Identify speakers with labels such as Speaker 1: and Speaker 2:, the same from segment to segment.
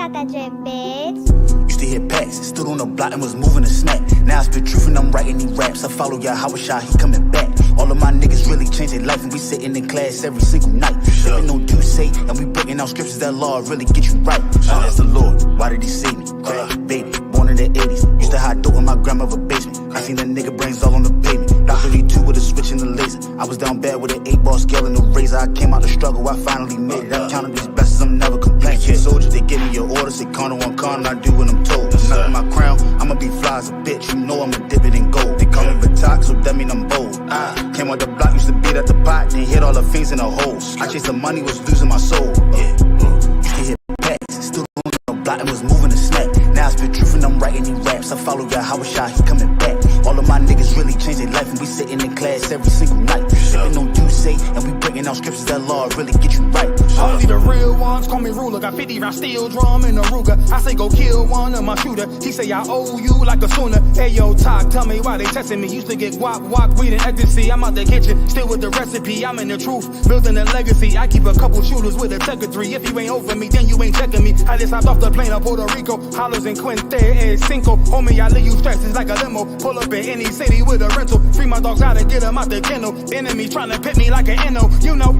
Speaker 1: got that drip, bitch.
Speaker 2: Used to hit packs, stood on the block and was moving a snack. Now I spit truth and I'm writing these raps. I follow y'all, how shot, he coming back. All of my niggas really changed their life, and we sitting in class every single night. Sipping no do say, and we breaking out scriptures that law really get you right. I asked the Lord, why did he save me? Crack baby, born in the 80s. Used to hide dope in my grandmother's basement. I seen the nigga brains all on the pavement. Doc 32 with a switch and a laser. I was down bad with an 8-ball scale and a razor. I came out the struggle, I finally made it. I counted these blessings, I'm never complaining. Kid soldiers, they give me your orders. Say corner one corner, I do what I'm told. Nothing my crown, I'ma be fly as a bitch. You know I'ma dip it in gold. They call me Batak, so that mean I'm bold. Came out the block, used to beat at the pot, then hit all the fiends in the holes. I chased the money, was losing my soul. Used to hit packs, still on the block and was moving a snack. Now I spit truth and I'm writing these raps. I follow y'all, how shot, he coming back. All of my niggas really changed their life, and we sitting in class every single night. Sipping no do say, and we breaking out scriptures that law really get you right.
Speaker 3: Only the real ones call me ruler. Got 50 round steel drum in a Ruger. I say go kill one of my shooter. He say I owe you like a sooner. Hey yo, talk, tell me why they testing me. Used to get guap, weed and ecstasy. I'm out the kitchen, still with the recipe. I'm in the truth, building a legacy. I keep a couple shooters with a tech of 3. If you ain't over me, then you ain't checking me. I just hopped off the plane of Puerto Rico. Hollows and Quinte and Cinco. Homie, I leave you stressed, it's like a limo. Pull up in any city with a rental. Free my dogs out and get them out the kennel. Enemy trying to pit me like an NO, you know.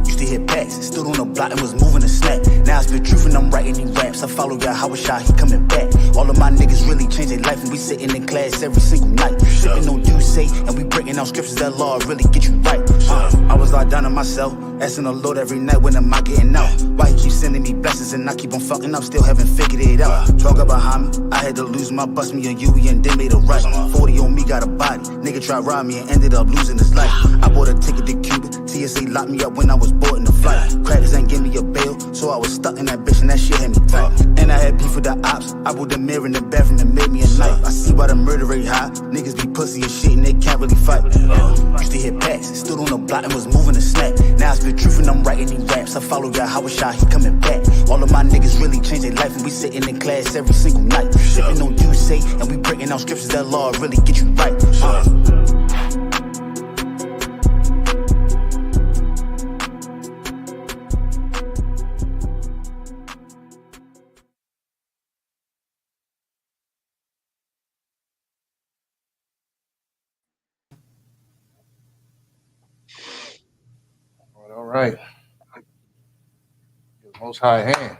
Speaker 2: Used to hit packs, stood on the block and was moving a snack. Now I spit truth and I'm writing these raps. I follow y'all, how shot, he coming back. All of my niggas really changed their life, and we sitting in class every single night. Sipping no do say, and we breaking out scriptures that law really get you right. I was locked down in myself, asking the Lord every night, when am I getting out? Why he keep sending me blessings and I keep on fucking up, still haven't figured it out. Talk behind me, I had to lose my bust me a UE and then made a right. 40 on me, got a body. Nigga tried rob me and ended up losing his life. I bought a ticket to Cuba, TSA locked me up when I was boarding the flight. Crackers ain't give me a bail, so I was stuck in that bitch and that shit had me tight. And I had beef with the ops, I put the mirror in the bathroom and made me a knife. I see why the murder rate high, niggas be pussy and shit and they can't really fight. Used to hit packs, stood on the block and was moving a snack. Now I spit truth and I'm writing these raps. I follow y'all, how shot, he coming back. All of my niggas really changed their life, and we sitting in class every single night. Sipping no do say, and we breaking out scriptures that law really get you right.
Speaker 4: All right. The Most High hand.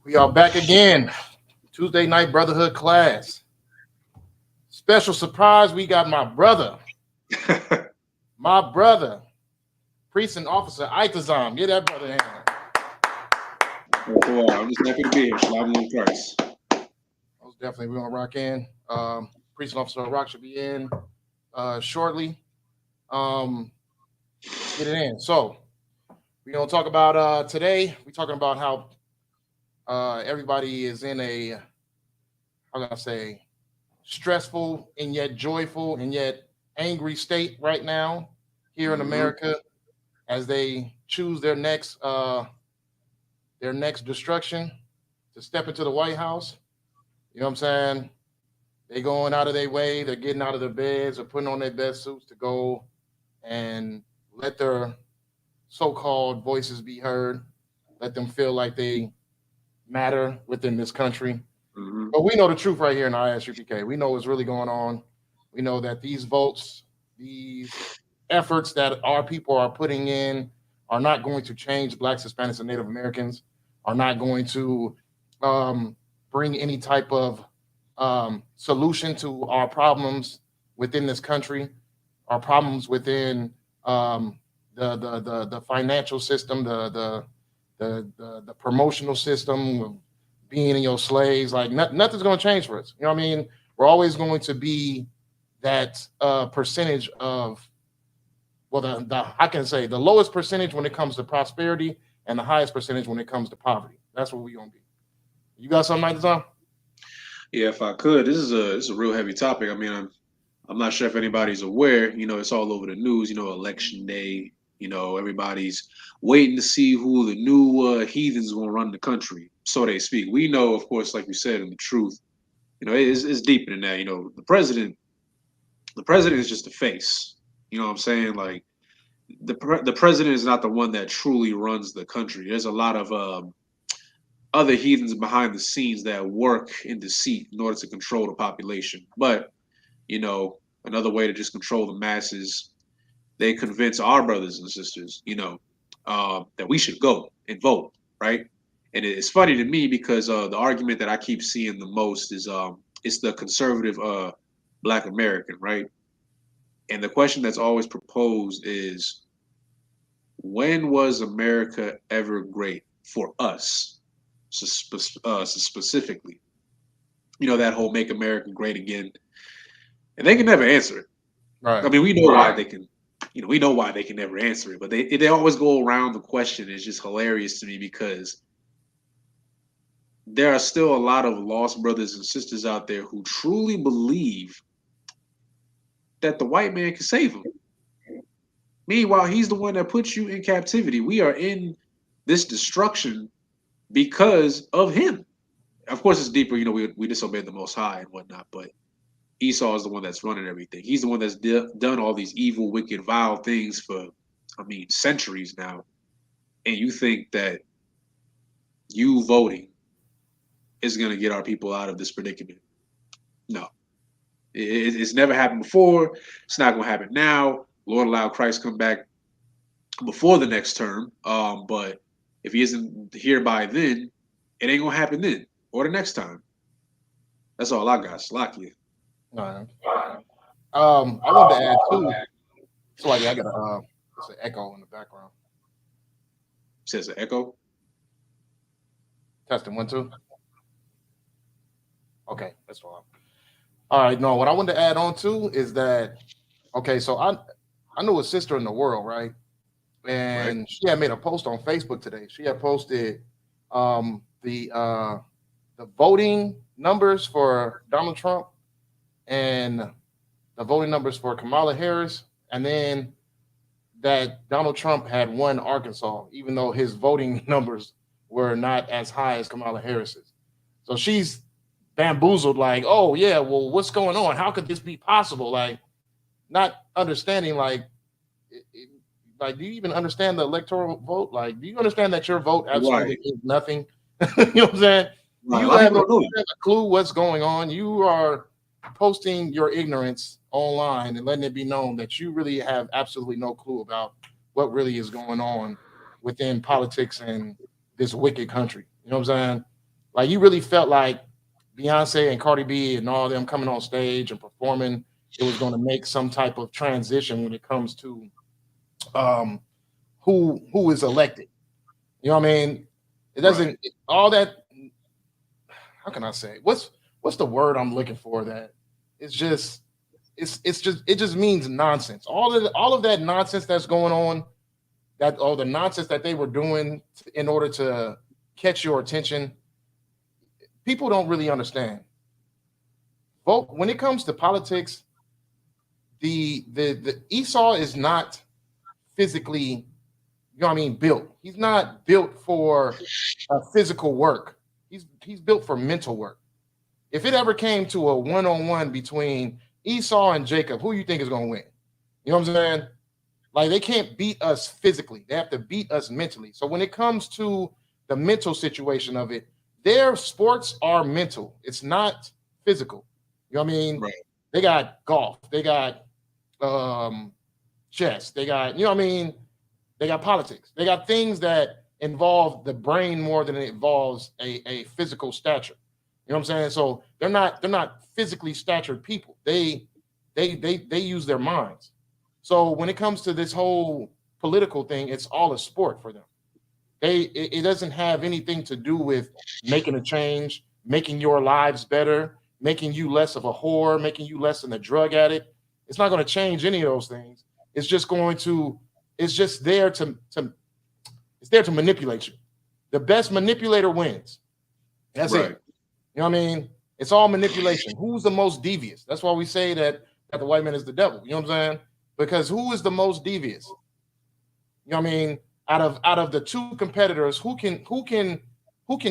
Speaker 4: We are back again. Tuesday night Brotherhood class. Special surprise, we got my brother. My brother, priest and officer Itazam. Get that brother in.
Speaker 5: Oh, I'm just happy to be here. Shalom in Christ.
Speaker 4: Most definitely, we're gonna rock in. Priest and officer Rock should be in shortly. Get it in. So we're gonna talk about today. We're talking about how everybody is in a, how can I say, stressful and yet joyful and yet angry state right now here in America as they choose their next destruction to step into the White House. You know what I'm saying? They going out of their way, they're getting out of their beds or putting on their best suits to go and let their so-called voices be heard, let them feel like they matter within this country. But we know the truth right here in ISUPK. We know what's really going on. We know that these votes, these efforts that our people are putting in are not going to change Blacks, Hispanics, and Native Americans, are not going to bring any type of solution to our problems within this country, our problems within the financial system, the promotional system of being in your slaves. Like nothing's going to change for us. You know what I mean? We're always going to be that percentage of, well, I can say the lowest percentage when it comes to prosperity and the highest percentage when it comes to poverty. That's what we're going to be. You got something like that?
Speaker 5: Yeah, if I could, this is a real heavy topic. I mean, I'm not sure if anybody's aware. You know, it's all over the news. You know, election day. You know, everybody's waiting to see who the new heathens going to run the country, so they speak. We know, of course, like you said, in the truth, you know, it's deeper than that. You know, the president is just a face. You know what I'm saying? Like, the president is not the one that truly runs the country. There's a lot of other heathens behind the scenes that work in deceit in order to control the population. But another way to just control the masses, they convince our brothers and sisters, that we should go and vote, right? And it's funny to me because the argument that I keep seeing the most is it's the conservative Black American, right? And the question that's always proposed is, when was America ever great for us, specifically? That whole "Make America Great Again," and they can never answer it.
Speaker 4: Right.
Speaker 5: I mean, we know why they can. We know why they can never answer it, but they always go around the question. It's just hilarious to me because there are still a lot of lost brothers and sisters out there who truly believe that the white man can save them. Meanwhile, he's the one that puts you in captivity. We are in this destruction because of him. Of course, it's deeper. We disobeyed the Most High and whatnot, but Esau is the one that's running everything. He's the one that's done all these evil, wicked, vile things for, centuries now. And you think that you voting is going to get our people out of this predicament? No. It's never happened before. It's not going to happen now. Lord allow Christ come back before the next term. But if he isn't here by then, it ain't going to happen then or the next time. That's all I got. Slack you.
Speaker 4: All right. I wanted to add too. So like I got it's an echo in the background.
Speaker 5: Says an echo.
Speaker 4: Testing 1 2. Okay, that's fine. All right. No, what I wanted to add on to is that so I knew a sister in the world, right? And
Speaker 5: Right.
Speaker 4: she had made a post on Facebook today. She had posted the voting numbers for Donald Trump and the voting numbers for Kamala Harris, and then that Donald Trump had won Arkansas, even though his voting numbers were not as high as Kamala Harris's. So she's bamboozled, like, oh yeah, well, what's going on? How could this be possible? Like, not understanding, like, like, do you even understand the electoral vote? Like, do you understand that your vote absolutely is nothing? You know what I'm saying?
Speaker 5: Right.
Speaker 4: You
Speaker 5: A lot of
Speaker 4: have
Speaker 5: people don't know
Speaker 4: a clue what's going on. You are posting your ignorance online and letting it be known that you really have absolutely no clue about what really is going on within politics and this wicked country. You know what I'm saying? Like, you really felt like Beyonce and Cardi B and all them coming on stage and performing, it was going to make some type of transition when it comes to who is elected. You know what I mean? It doesn't all that. How can I say? What's the word I'm looking for? That it's just it just means nonsense. All of that nonsense that's going on, that all the nonsense that they were doing in order to catch your attention, people don't really understand. Vote when it comes to politics. The Esau is not physically, you know what I mean, built. He's not built for physical work. He's built for mental work. If it ever came to a one-on-one between Esau and Jacob, who you think is going to win? You know what I'm saying? Like, they can't beat us physically. They have to beat us mentally. So when it comes to the mental situation of it, their sports are mental. It's not physical. You know what I mean?
Speaker 5: Right.
Speaker 4: They got golf. They got chess. They got, you know what I mean? They got politics. They got things that involve the brain more than it involves a physical stature. You know what I'm saying? So they're not physically statured people. They use their minds. So when it comes to this whole political thing, it's all a sport for them. It doesn't have anything to do with making a change, making your lives better, making you less of a whore, making you less than a drug addict. It's not going to change any of those things. It's just there to manipulate you. The best manipulator wins. That's it. You know what I mean? It's all manipulation. Who's the most devious? That's why we say that the white man is the devil. You know what I'm saying? Because who is the most devious? You know what I mean? Out of the two competitors, who can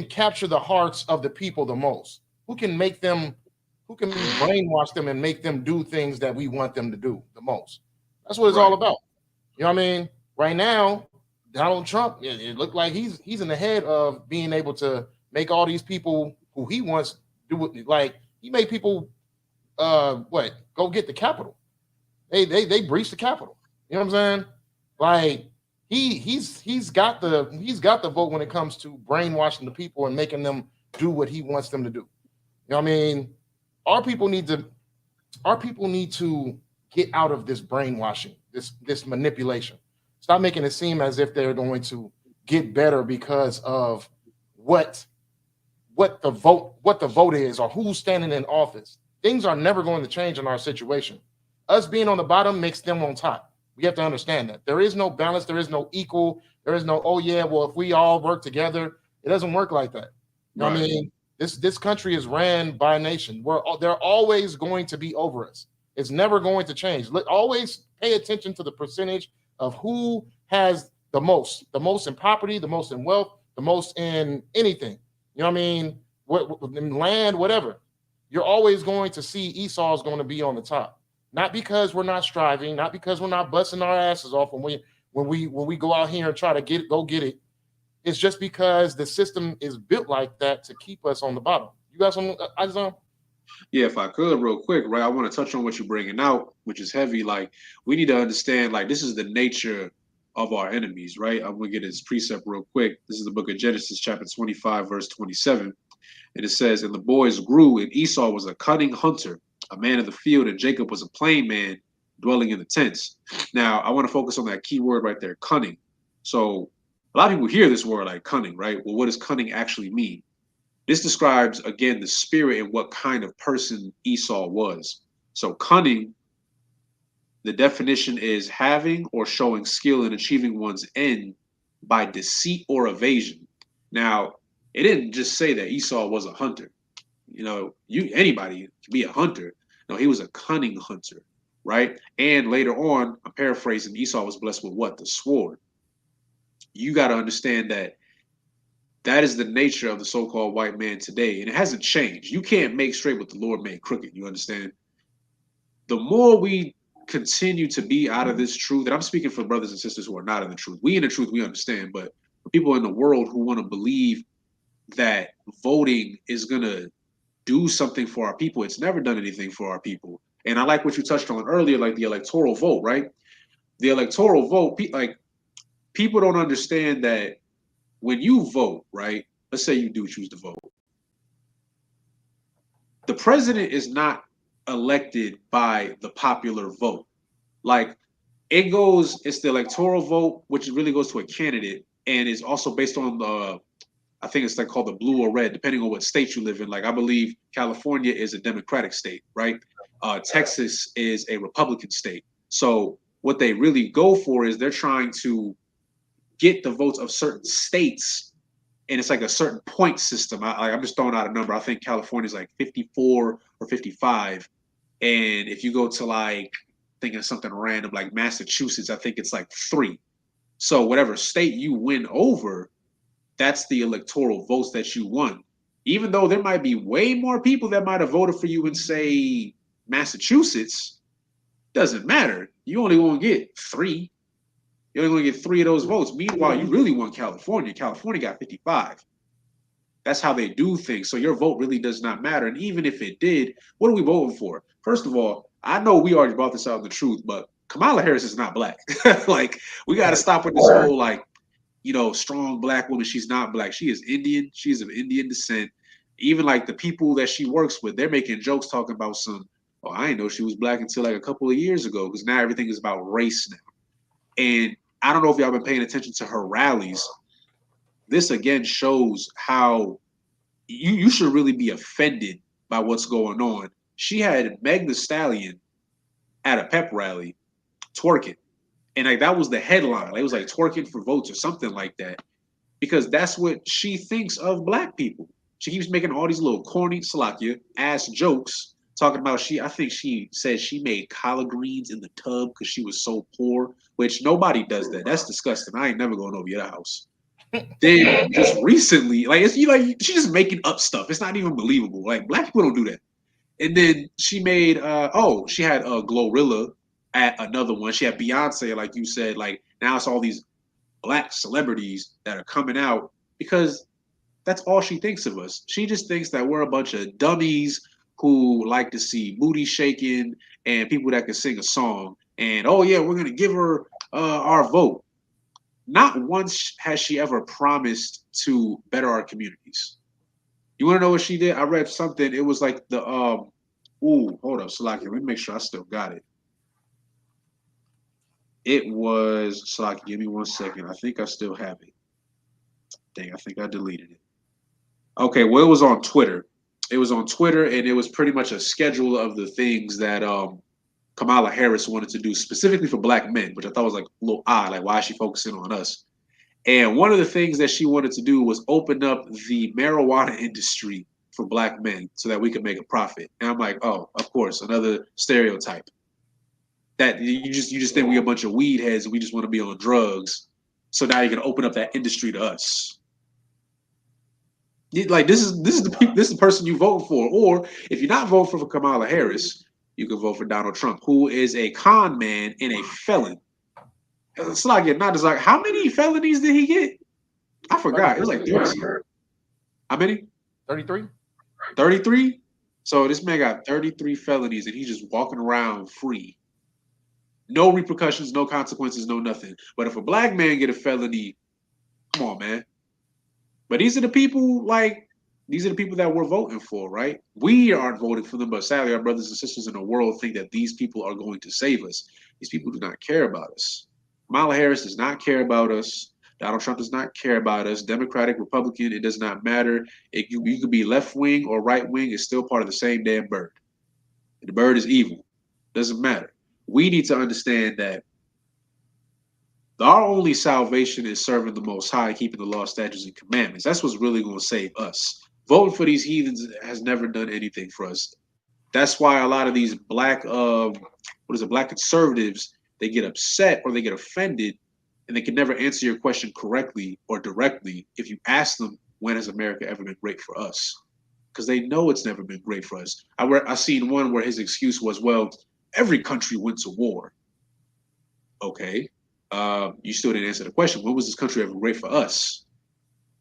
Speaker 4: capture the hearts of the people the most? Who can brainwash them and make them do things that we want them to do the most? That's what it's all about. You know what I mean? Right now, Donald Trump, it looked like he's in the head of being able to make all these people who he wants do it. Like he made people what go get the Capitol. They breached the Capitol. You know what I'm saying? Like he's got the vote when it comes to brainwashing the people and making them do what he wants them to do. You know what I mean? Our people need to our people need to get out of this brainwashing, this manipulation. Stop making it seem as if they're going to get better because of what what the vote is or who's standing in office. Things are never going to change in our situation. Us being on the bottom makes them on top. We have to understand that there is no balance, there is no equal, there is no oh yeah, well if we all work together, it doesn't work like that. You know what I
Speaker 5: Right.
Speaker 4: mean? This country is ran by a nation. They're always going to be over us. It's never going to change. Always pay attention to the percentage of who has the most in property, the most in wealth, the most in anything. You know what I mean? In land, whatever. You're always going to see Esau is going to be on the top. Not because we're not striving, not because we're not busting our asses off when we go out here and try to get it. It's just because the system is built like that to keep us on the bottom. You got some? I just
Speaker 5: Yeah, if I could, real quick, right? I want to touch on what you're bringing out, which is heavy. Like, we need to understand, like, this is the nature of our enemies, right? I'm gonna get this precept real quick. This is the book of Genesis, chapter 25, verse 27. And it says, "And the boys grew, and Esau was a cunning hunter, a man of the field, and Jacob was a plain man, dwelling in the tents." Now, I want to focus on that key word right there, cunning. So, a lot of people hear this word like cunning, right? Well, what does cunning actually mean? This describes, again, the spirit and what kind of person Esau was. So, cunning, the definition is having or showing skill in achieving one's end by deceit or evasion. Now, it didn't just say that Esau was a hunter. You know, anybody can be a hunter. No, he was a cunning hunter, right? And later on, I'm paraphrasing, Esau was blessed with what? The sword. You got to understand that that is the nature of the so-called white man today, and it hasn't changed. You can't make straight what the Lord made crooked. You understand? The more we continue to be out of this truth, and I'm speaking for brothers and sisters who are not in the truth. We in the truth, we understand, but for people in the world who want to believe that voting is gonna do something for our people, it's never done anything for our people. And I like what you touched on earlier, like the electoral vote, right? The electoral vote, like people don't understand that when you vote, right? Let's say you do choose to vote. The president is not elected by the popular vote. Like it's the electoral vote, which really goes to a candidate and is also based on I think it's like called the blue or red, depending on what state you live in. Like I believe California is a Democratic state, right? Texas is a Republican state. So what they really go for is they're trying to get the votes of certain states, and it's like a certain point system. I'm just throwing out a number. I think California is like 54 or 55, and if you go to like thinking of something random like Massachusetts, I think it's like 3. So whatever state you win over, that's the electoral votes that you won. Even though there might be way more people that might have voted for you in, say, Massachusetts, doesn't matter. You only going to get 3. You're only going to get 3 of those votes. Meanwhile, you really won California. California got 55. That's how they do things. So your vote really does not matter. And even if it did, what are we voting for? First of all, I know we already brought this out in the truth, but Kamala Harris is not black. Like, we got to stop with this whole, like, strong black woman. She's not black. She is Indian. She's of Indian descent. Even like the people that she works with, they're making jokes talking about I didn't know she was black until like a couple of years ago, because now everything is about race now. And I don't know if y'all been paying attention to her rallies. This again shows how you should really be offended by what's going on. She had Meg Thee Stallion at a pep rally twerking. And like that was the headline. It was like twerking for votes or something like that. Because that's what she thinks of black people. She keeps making all these little corny Salakia ass jokes, talking about I think she said she made collard greens in the tub because she was so poor, which nobody does that. That's disgusting. I ain't never going over your house. Then just recently, like she's just making up stuff. It's not even believable. Like black people don't do that. And then she made she had Glorilla at another one. She had Beyonce, like you said. Like now it's all these black celebrities that are coming out because that's all she thinks of us. She just thinks that we're a bunch of dummies who like to see booty shaking and people that can sing a song. And oh yeah, we're gonna give her our vote. Not once has she ever promised to better our communities. You want to know what she did? I read something. It was like the ooh, hold up, Salaki. Let me make sure I still got it. It was Salaki. Give me 1 second. I think I still have it. Dang, I think I deleted it. Okay, well, it was on Twitter. It was on Twitter, and it was pretty much a schedule of the things that Kamala Harris wanted to do specifically for black men, which I thought was like a little odd. Like, why is she focusing on us? And one of the things that she wanted to do was open up the marijuana industry for black men so that we could make a profit. And I'm like, oh, of course, another stereotype. That you just think we a bunch of weed heads and we just want to be on drugs. So now you're gonna open up that industry to us. Like this is the person you vote for. Or if you're not voting for Kamala Harris, you can vote for Donald Trump, who is a con man and a felon. It's like how many felonies did he get? I forgot. It was like 30. How many?
Speaker 4: 33.
Speaker 5: 33. So this man got 33 felonies and he's just walking around free. No repercussions, no consequences, no nothing. But if a black man get a felony, come on, man. But these are the people that we're voting for, right? We aren't voting for them, but sadly, our brothers and sisters in the world think that these people are going to save us. These people do not care about us. Kamala Harris does not care about us. Donald Trump does not care about us. Democratic, Republican, it does not matter. You could be left wing or right wing. It's still part of the same damn bird. And the bird is evil. Doesn't matter. We need to understand that our only salvation is serving the Most High, keeping the law, statutes, and commandments. That's what's really going to save us. Voting for these heathens has never done anything for us. That's why a lot of these black conservatives, they get upset or they get offended, and they can never answer your question correctly or directly if you ask them, when has America ever been great for us? Because they know it's never been great for us. I seen one where his excuse was, well, every country went to war. Okay. You still didn't answer the question. When was this country ever great for us?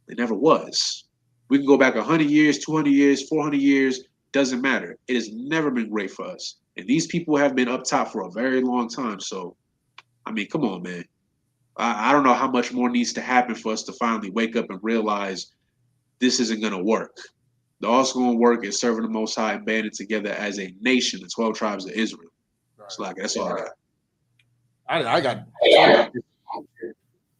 Speaker 5: It never was. We can go back 100 years, 200 years, 400 years. Doesn't matter. It has never been great for us. And these people have been up top for a very long time. So, I mean, come on, man. I don't know how much more needs to happen for us to finally wake up and realize this isn't going to work. The all it's going to work is serving the Most High and banding together as a nation, the 12 tribes of Israel. Right. It's like, that's all I got.
Speaker 4: I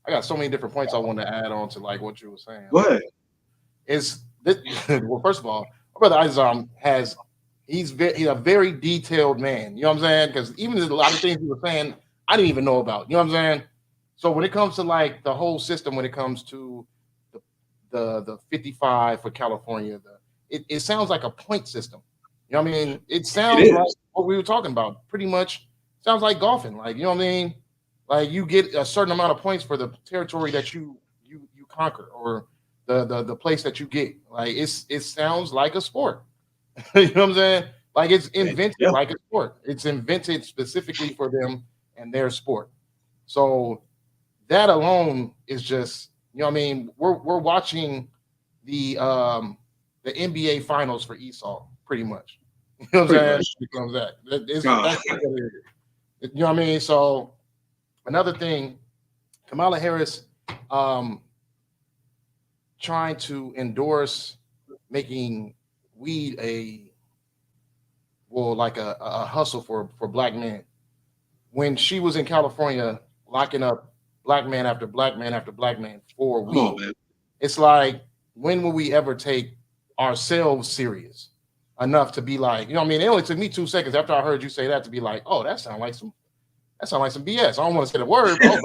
Speaker 4: got so many different points I want to add on to like what you were saying.
Speaker 5: Go ahead.
Speaker 4: Well, first of all, my brother Isam he's a very detailed man. You know what I'm saying? Because even a lot of things he was saying, I didn't even know about. You know what I'm saying? So when it comes to like the whole system, when it comes to the 55 for California, it sounds like a point system. You know what I mean? It sounds like what we were talking about. Pretty much sounds like golfing. Like, you know what I mean? Like you get a certain amount of points for the territory that you conquer or the place that you get. Like it sounds like a sport. You know what I'm saying? Like it's invented like a sport. It's invented specifically for them and their sport. So that alone is just, you know what I mean? We're watching the NBA finals for Esau, pretty much. You know what I'm saying? That's you know what I mean? So another thing, Kamala Harris trying to endorse making weed a hustle for black men. When she was in California locking up black man after black man after black man for weed, it's like, when will we ever take ourselves serious enough to be like, you know what I mean? It only took me 2 seconds after I heard you say that to be like, oh, that sounds like some BS. I don't want to say the word, but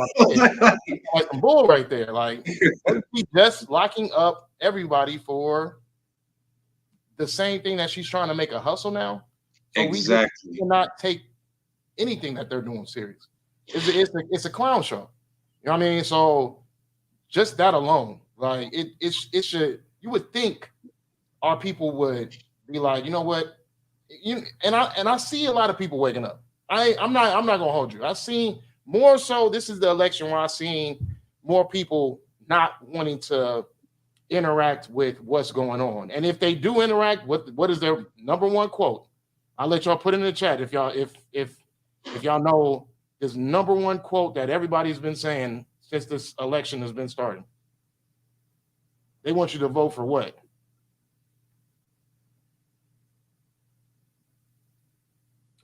Speaker 4: like some bull right there. Like, she's just locking up everybody for the same thing that she's trying to make a hustle now. So
Speaker 5: exactly.
Speaker 4: We cannot take anything that they're doing serious. It's a clown show. You know what I mean? So just that alone, like it should. You would think our people would be like, you know what? And I see a lot of people waking up. I'm not gonna hold you. I've seen more so. This is the election where I've seen more people not wanting to interact with what's going on. And if they do interact, what is their number one quote? I'll let y'all put it in the chat if y'all know this number one quote that everybody's been saying since this election has been starting. They want you to vote for what?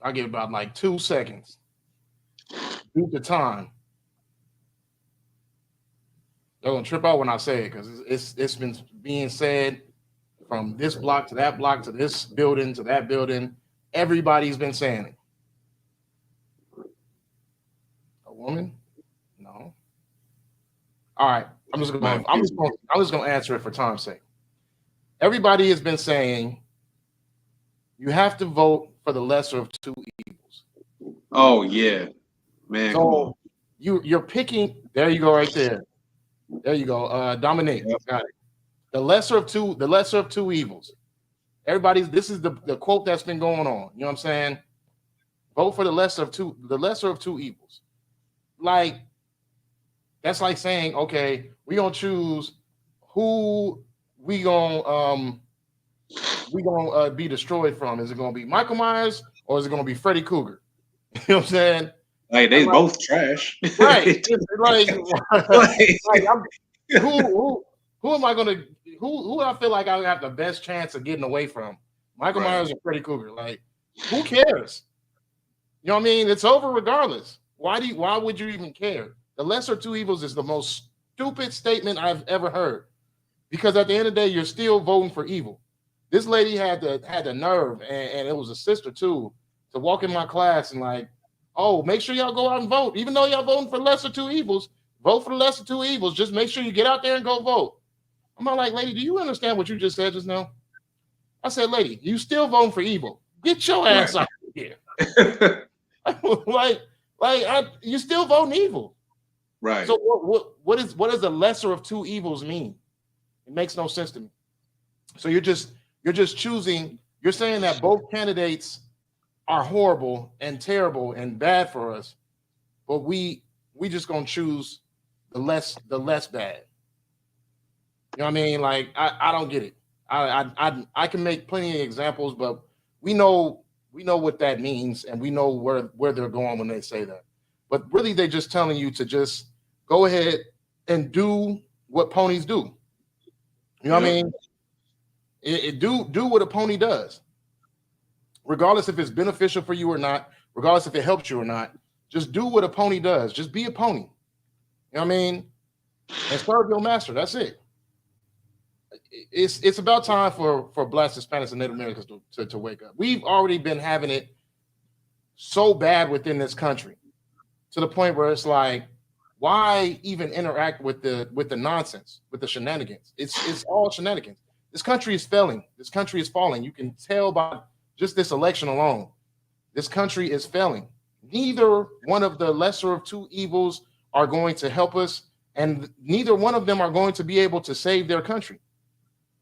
Speaker 4: I'll give about like 2 seconds. Due to time. They're gonna trip out when I say it because it's been being said from this block to that block to this building to that building. Everybody's been saying it. A woman? No. All right. I'm just gonna answer it for time's sake. Everybody has been saying you have to vote for the lesser of two evils.
Speaker 5: Oh yeah, man.
Speaker 4: So you're picking. There you go, right there. There you go. Dominic, got it. The lesser of two evils. This is the quote that's been going on. You know what I'm saying? Vote for the lesser of two evils. Like, that's like saying, okay, we're gonna choose who we gonna be destroyed from. Is it gonna be Michael Myers or is it gonna be Freddy Krueger? You know what I'm saying?
Speaker 5: Like they both trash.
Speaker 4: Right. Who am I gonna who I feel like I have the best chance of getting away from? Michael Myers or Freddy Krueger? Like, who cares? You know what I mean? It's over regardless. Why would you even care? The lesser of two evils is the most stupid statement I've ever heard. Because at the end of the day, you're still voting for evil. This lady had the nerve, and it was a sister too, to walk in my class and like, oh, make sure y'all go out and vote. Even though y'all voting for lesser two evils, vote for the lesser two evils. Just make sure you get out there and go vote. I'm not like, lady, do you understand what you just said just now? I said, lady, you still voting for evil. Get your ass out of here. You still voting evil.
Speaker 5: Right.
Speaker 4: So what does the lesser of two evils mean? It makes no sense to me. So you're just choosing, you're saying that both candidates are horrible and terrible and bad for us, but we just gonna choose the less bad. You know what I mean? Like, I don't get it. I can make plenty of examples, but we know what that means, and we know where they're going when they say that. But really, they're just telling you to just go ahead and do what ponies do. You know what I mean? Do what a pony does. Regardless if it's beneficial for you or not, regardless if it helps you or not, just do what a pony does. Just be a pony. You know what I mean? And serve your master. That's it. It's about time for Blacks, Hispanics, and Native Americans to wake up. We've already been having it so bad within this country to the point where it's like, why even interact with the nonsense, with the shenanigans? It's all shenanigans. This country is failing. This country is falling. You can tell by just this election alone. This country is failing. Neither one of the lesser of two evils are going to help us, and neither one of them are going to be able to save their country.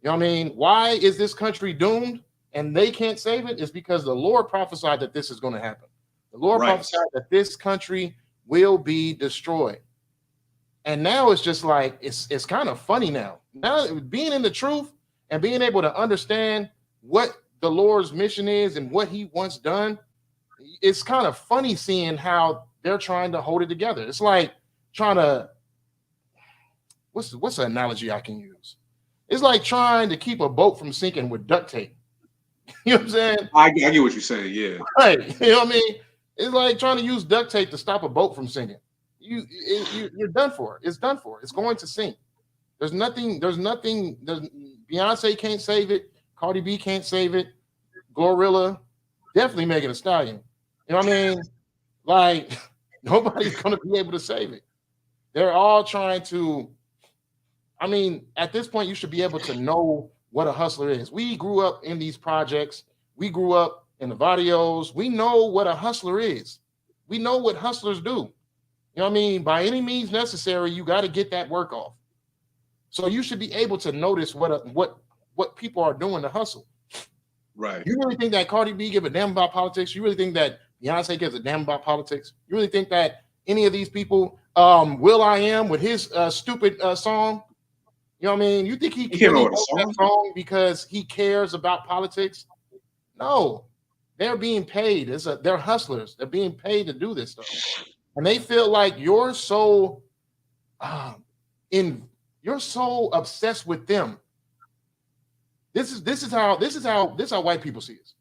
Speaker 4: You know what I mean? Why is this country doomed and they can't save it? It's because the Lord prophesied that this is going to happen. The Lord prophesied that this country will be destroyed. And now it's just like, it's kind of funny now. Now, being in the truth and being able to understand what the Lord's mission is and what he wants done, it's kind of funny seeing how they're trying to hold it together. It's like trying to, what's the analogy I can use? It's like trying to keep a boat from sinking with duct tape. You know what I'm saying?
Speaker 5: I get what you're saying, yeah.
Speaker 4: Right. You know what I mean? It's like trying to use duct tape to stop a boat from sinking. You're done for. It's done for. It's going to sink. There's nothing. Beyonce can't save it. Cardi B can't save it. Glorilla, definitely Megan Thee Stallion. You know what I mean? Like, nobody's going to be able to save it. They're all trying to. I mean, at this point, you should be able to know what a hustler is. We grew up in these projects. We grew up in the barrios. We know what a hustler is. We know what hustlers do. You know what I mean? By any means necessary, you got to get that work off. So you should be able to notice what people are doing to hustle.
Speaker 5: Right.
Speaker 4: You really think that Cardi B give a damn about politics? You really think that Beyonce gives a damn about politics? You really think that any of these people, Will I Am with his stupid song, you know what I mean? You think he
Speaker 5: You can't
Speaker 4: really
Speaker 5: know
Speaker 4: wrote
Speaker 5: what
Speaker 4: that song because he cares about politics? No, they're being paid. They're hustlers. They're being paid to do this stuff, and they feel like you're so you're so obsessed with them. This is how white people see it.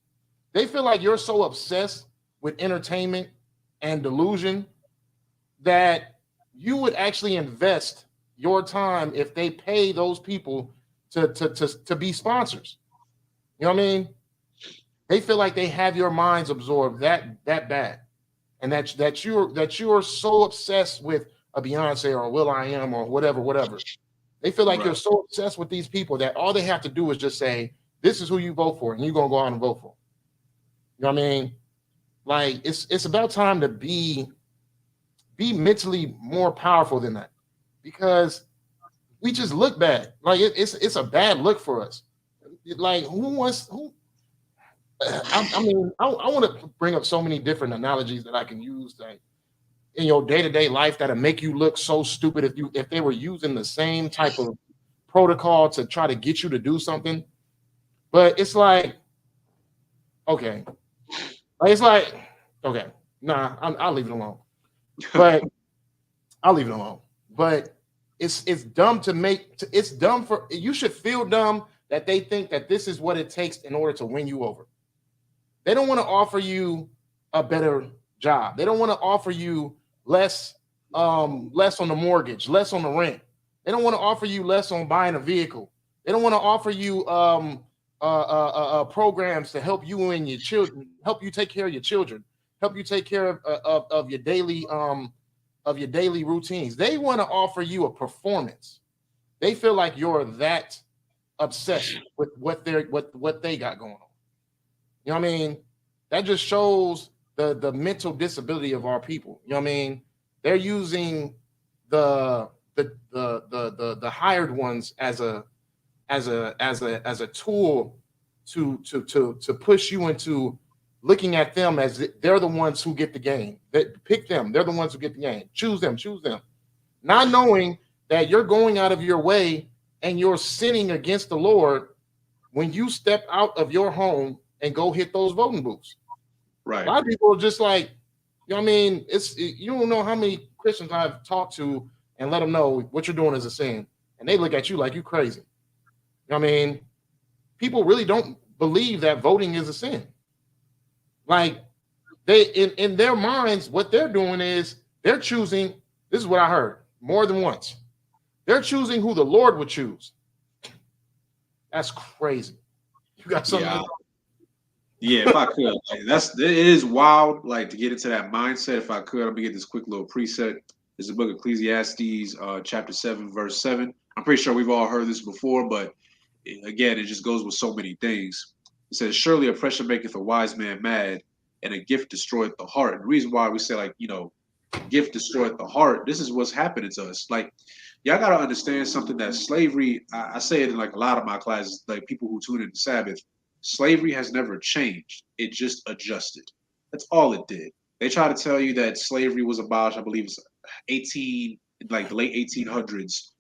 Speaker 4: They feel like you're so obsessed with entertainment and delusion that you would actually invest your time if they pay those people to be sponsors. You know what I mean? They feel like they have your minds absorbed that bad, and that you're so obsessed with a Beyonce or a Will I Am or whatever. They feel like you're so obsessed with these people that all they have to do is just say, "This is who you vote for," and you're gonna go out and vote for. You know what I mean? Like it's about time to be mentally more powerful than that, because we just look bad. Like it's a bad look for us. Like I want to bring up so many different analogies that I can use that in your day-to-day life that'll make you look so stupid if they were using the same type of protocol to try to get you to do something. But it's like, okay. It's like, okay, nah, I'll leave it alone. But I'll leave it alone. But it's dumb it's dumb for you should feel dumb that they think that this is what it takes in order to win you over. They don't want to offer you a better job. They don't want to offer you less on the mortgage, less on the rent. They don't want to offer you less on buying a vehicle. They don't want to offer you programs to help you and your children, help you take care of your children, help you take care of your daily routines. They want to offer you a performance. They feel like you're that obsessed with what they got going on. You know what I mean? That just shows the mental disability of our people. You know what I mean? They're using the hired ones as a tool to push you into looking at them as they're the ones who get the game. Pick them. They're the ones who get the game. Choose them. Not knowing that you're going out of your way and you're sinning against the Lord when you step out of your home and go hit those voting booths.
Speaker 5: Right.
Speaker 4: A lot of people are just like, you know what I mean? You don't know how many Christians I've talked to and let them know what you're doing is a sin. And they look at you like you crazy. You know what I mean? People really don't believe that voting is a sin. Like they in their minds, what they're doing is they're choosing, this is what I heard more than once. They're choosing who the Lord would choose. That's crazy. You got something?
Speaker 5: Yeah. Yeah, if I could, like, it is wild, like to get into that mindset. If I could, I'm gonna get this quick little preset. There's the book of Ecclesiastes, chapter 7, verse 7. I'm pretty sure we've all heard this before, but again, it just goes with so many things. It says, "Surely oppression maketh a wise man mad, and a gift destroyeth the heart." And the reason why we say, like, gift destroyeth the heart, this is what's happening to us. Like, y'all gotta understand something, that slavery, I say it in like a lot of my classes, like people who tune into Sabbath. Slavery has never changed. It just adjusted. That's all it did. They try to tell you that slavery was abolished, I believe it's the late 1800s,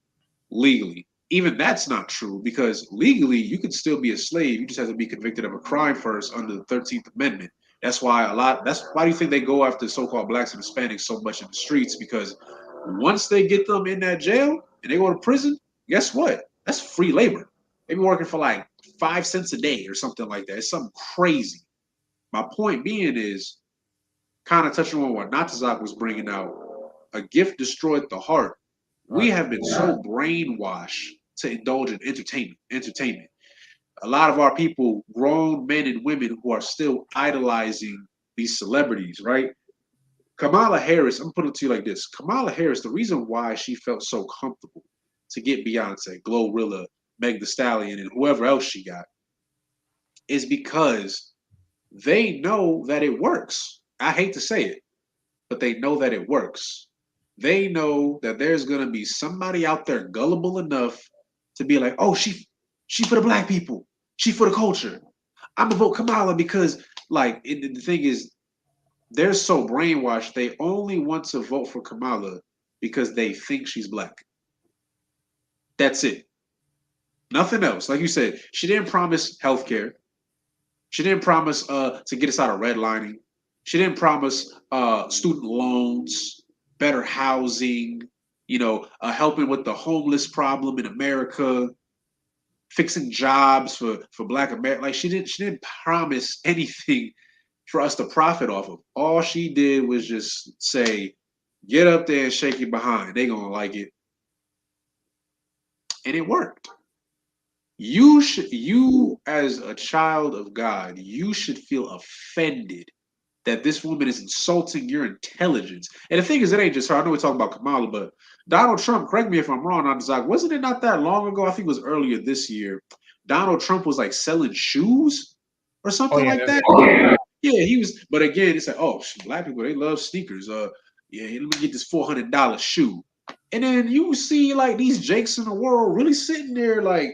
Speaker 5: legally. Even that's not true, because legally you could still be a slave. You just have to be convicted of a crime first under the 13th Amendment. That's why do you think they go after so-called blacks and Hispanics so much in the streets? Because once they get them in that jail and they go to prison, guess what? That's free labor. They be working for like 5 cents a day or something like that. It's something crazy. My point being is, kind of touching on what Natazak was bringing out, a gift destroyed the heart. We have been so brainwashed to indulge in entertainment. A lot of our people, grown men and women, who are still idolizing these celebrities, right? Kamala Harris, I'm putting it to you like this. Kamala Harris, the reason why she felt so comfortable to get Beyonce, Glorilla, Meg Thee Stallion, and whoever else she got, is because they know that it works. I hate to say it, but they know that it works. They know that there's gonna be somebody out there gullible enough to be like, "Oh, she for the black people, she for the culture. I'm gonna vote Kamala because," like, the thing is, they're so brainwashed. They only want to vote for Kamala because they think she's black. That's it. Nothing else. Like you said, she didn't promise health care. She didn't promise to get us out of redlining. She didn't promise student loans, better housing, helping with the homeless problem in America, fixing jobs for Black America. Like she didn't promise anything for us to profit off of. All she did was just say, "Get up there and shake your behind. They gonna like it," and it worked. You as a child of God, you should feel offended that this woman is insulting your intelligence. And the thing is, it ain't just her. I know we're talking about Kamala, but Donald Trump, correct me if I'm wrong, Zach, wasn't it not that long ago? I think it was earlier this year. Donald Trump was like selling shoes or something like that. Yeah, he was. But again, it's like, oh, Black people, they love sneakers. Yeah, let me get this $400 shoe. And then you see like these Jakes in the world really sitting there like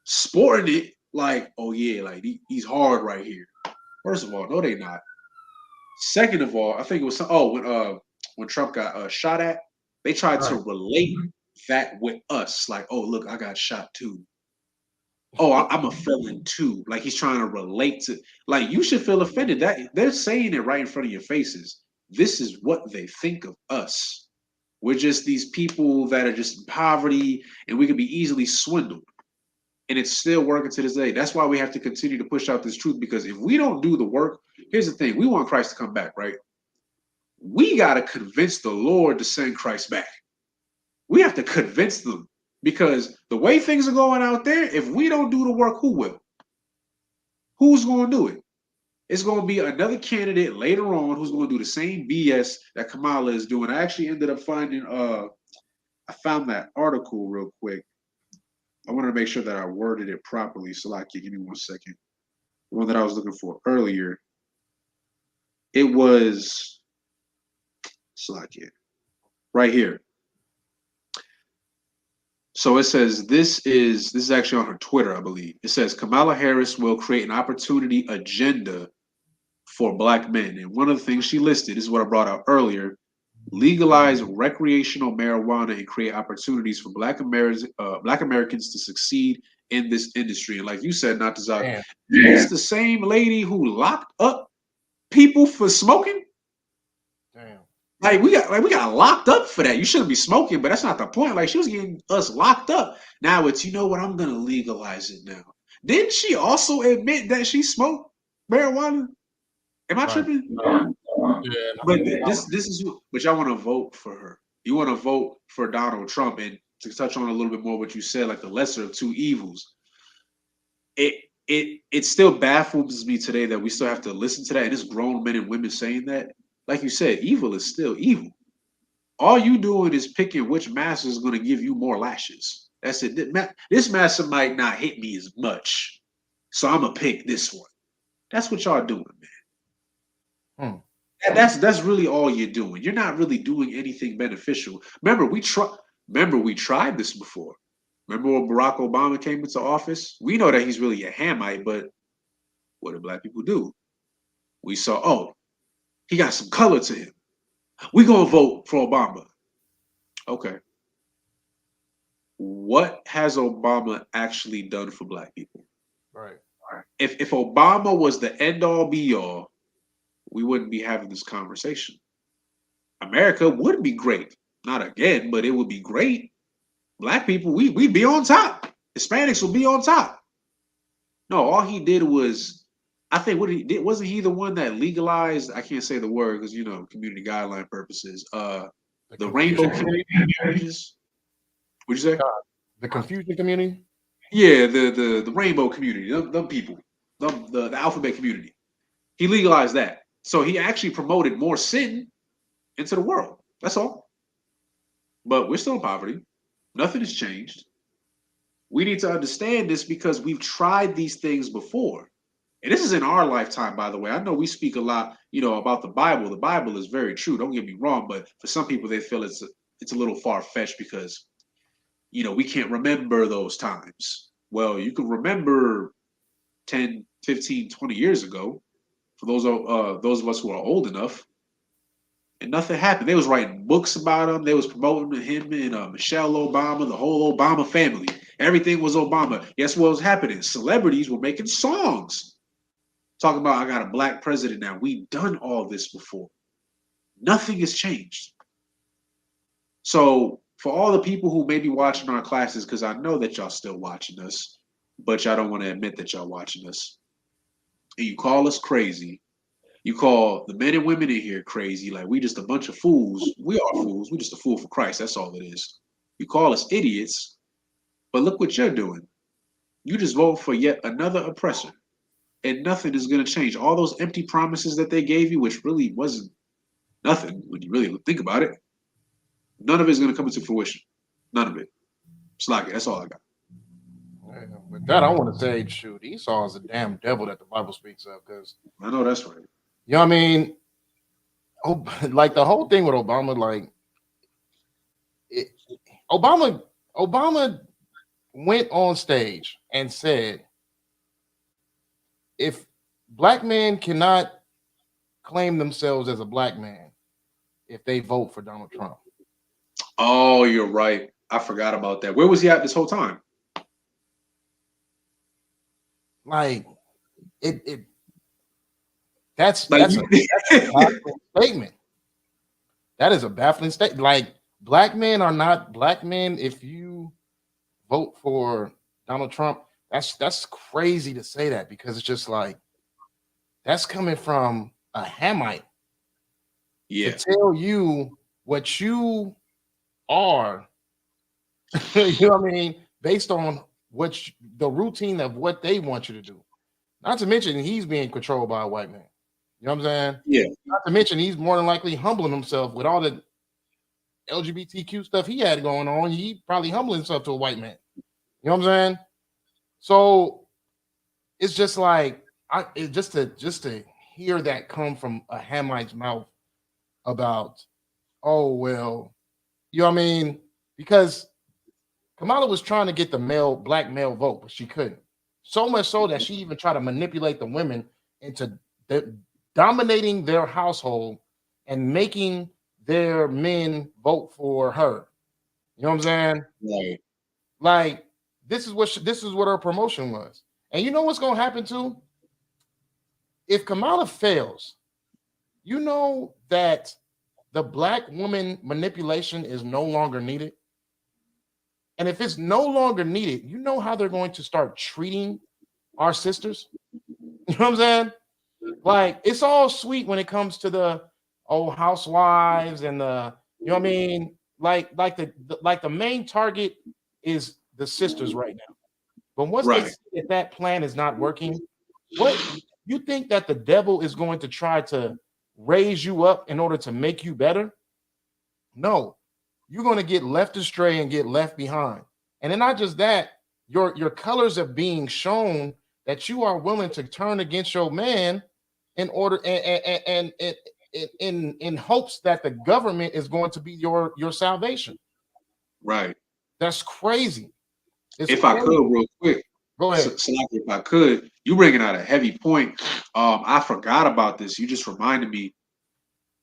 Speaker 5: sporting it, like, oh yeah, like he's hard right here. First of all, no, they not. Second of all, I think it was when Trump got shot at, they tried to relate that with us, like, oh look, I got shot too. Oh, I'm a felon too. Like he's trying to relate to. Like you should feel offended that they're saying it right in front of your faces. This is what they think of us. We're just these people that are just in poverty, and we can be easily swindled. And it's still working to this day. That's why we have to continue to push out this truth, because if we don't do the work, here's the thing. We want Christ to come back, right? We got to convince the Lord to send Christ back. We have to convince them, because the way things are going out there, if we don't do the work, who will? Who's going to do it? It's going to be another candidate later on who's going to do the same BS that Kamala is doing. I actually ended up finding, I found that article real quick. I wanted to make sure that I worded it properly. Salakia, give me 1 second. The one that I was looking for earlier. It was Salakia. Right here. So it says this is actually on her Twitter, I believe. It says Kamala Harris will create an opportunity agenda for Black men. And one of the things she listed, this is what I brought out earlier, legalize recreational marijuana and create opportunities for Black Americans to succeed in this industry. And like you said, Natazak, it's the same lady who locked up people for smoking.
Speaker 4: Damn.
Speaker 5: Like we got locked up for that. You shouldn't be smoking, but that's not the point. Like she was getting us locked up. Now it's, you know what, I'm gonna legalize it now. Didn't she also admit that she smoked marijuana? Am I tripping?
Speaker 4: Yeah,
Speaker 5: But this is, but y'all want to vote for her. You want to vote for Donald Trump. And to touch on a little bit more what you said, like the lesser of two evils, it still baffles me today that we still have to listen to that, and it's grown men and women saying that. Like you said, evil is still evil. All you doing is picking which master is going to give you more lashes. That's it. This master might not hit me as much, so I'm gonna pick this one. That's what y'all doing, man. That's really all you're doing. You're not really doing anything beneficial. Remember, we tried this before. Remember when Barack Obama came into office? We know that he's really a Hamite, but what did Black people do? We saw, oh, he got some color to him. We're gonna vote for Obama. Okay. What has Obama actually done for Black people?
Speaker 4: Right.
Speaker 5: If Obama was the end all be all, we wouldn't be having this conversation. America would be great. Not again, but it would be great. Black people, we'd be on top. Hispanics would be on top. No, all he did was, I think what he did, wasn't he the one that legalized, I can't say the word because, community guideline purposes, the rainbow community marriages? What'd you say?
Speaker 4: The confusion community?
Speaker 5: Yeah, the rainbow community, them people, the alphabet community. He legalized that. So he actually promoted more sin into the world. That's all. But we're still in poverty. Nothing has changed. We need to understand this because we've tried these things before. And this is in our lifetime, by the way. I know we speak a lot, about the Bible. The Bible is very true. Don't get me wrong. But for some people, they feel it's a little far-fetched because, we can't remember those times. Well, you can remember 10, 15, 20 years ago. For those of us who are old enough, And nothing happened. They was writing books about him. They was promoting him and Michelle Obama, the whole Obama family. Everything was Obama. Guess what was happening? Celebrities were making songs talking about, I got a black president now. We've done all this before. Nothing has changed. So for all the people who may be watching our classes, because I know that y'all still watching us, but y'all don't want to admit that y'all watching us, and you call us crazy, you call the men and women in here crazy, like we just a bunch of fools. We are fools. We just a fool for Christ. That's all it is. You call us idiots, but look what you're doing. You just vote for yet another oppressor, and nothing is going to change. All those empty promises that they gave you, which really wasn't nothing when you really think about it, none of it is going to come into fruition. None of it. Slack it. That's all I got.
Speaker 4: With that, I want to say, shoot, Esau is a damn devil that the Bible speaks of, because
Speaker 5: I know that's right.
Speaker 4: you know what I mean. Oh, like the whole thing with Obama, like Obama went on stage and said, if black men cannot claim themselves as a black man if they vote for Donald Trump.
Speaker 5: Oh, you're right. I forgot about that. Where was he at this whole time?
Speaker 4: Like that's a baffling statement. That is a baffling statement. Like, black men are not black men if you vote for Donald Trump. That's crazy to say that, because it's just like, that's coming from a Hamite.
Speaker 5: Yeah.
Speaker 4: To tell you what you are, you know what I mean, based on the routine of what they want you to do. Not to mention he's being controlled by a white man. You know what I'm saying?
Speaker 5: Yeah.
Speaker 4: Not to mention he's more than likely humbling himself with all the LGBTQ stuff he had going on. He probably humbling himself to a white man. You know what I'm saying? So it's just like, just to hear that come from a Hamite's mouth about, oh well, you know what I mean? Because Kamala was trying to get the black male vote, but she couldn't. So much so that she even tried to manipulate the women into dominating their household and making their men vote for her. You know what I'm saying?
Speaker 5: Right.
Speaker 4: Like, this is what her promotion was. And you know what's going to happen too? If Kamala fails, you know that the black woman manipulation is no longer needed. And if it's no longer needed, you know how they're going to start treating our sisters? You know what I'm saying? Like, it's all sweet when it comes to the old housewives and the, you know what I mean? Like the main target is the sisters right now. But once they see that plan is not working, what you think that the devil is going to try to raise you up in order to make you better? No, you're going to get left astray and get left behind. And then not just that, your colors are being shown that you are willing to turn against your man in order and in hopes that the government is going to be your salvation.
Speaker 5: Right.
Speaker 4: That's crazy.
Speaker 5: If I could, real quick,
Speaker 4: go ahead.
Speaker 5: So if I could, you bringing out a heavy point. I forgot about this. You just reminded me.